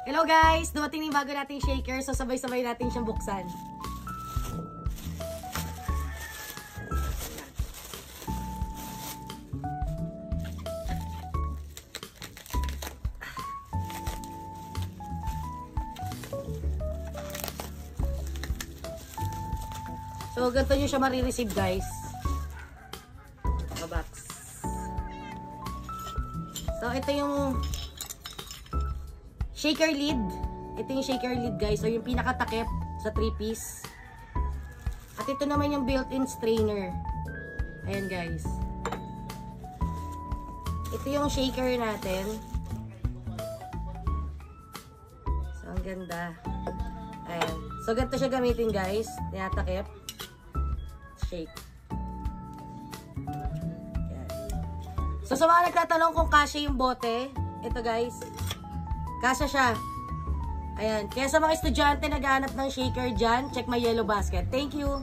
Hello guys! Dumating na yung bago nating shaker, so sabay-sabay natin siyang buksan. So, ganito nyo siya marireceive guys. Box. So, ito yung shaker lid. Ito yung shaker lid guys. So, yung pinakatakip sa 3-piece. At ito naman yung built-in strainer. Ayan guys. Ito yung shaker natin. So, ang ganda. Ayan. So, ganito siya gamitin guys. Tinatakip. Shake. Ayan. So, sa mga nagtatanong kung kasya yung bote, ito guys. Kasya siya. Ayan. Kaya sa mga estudyante naghahanap ng shaker dyan, check my yellow basket. Thank you!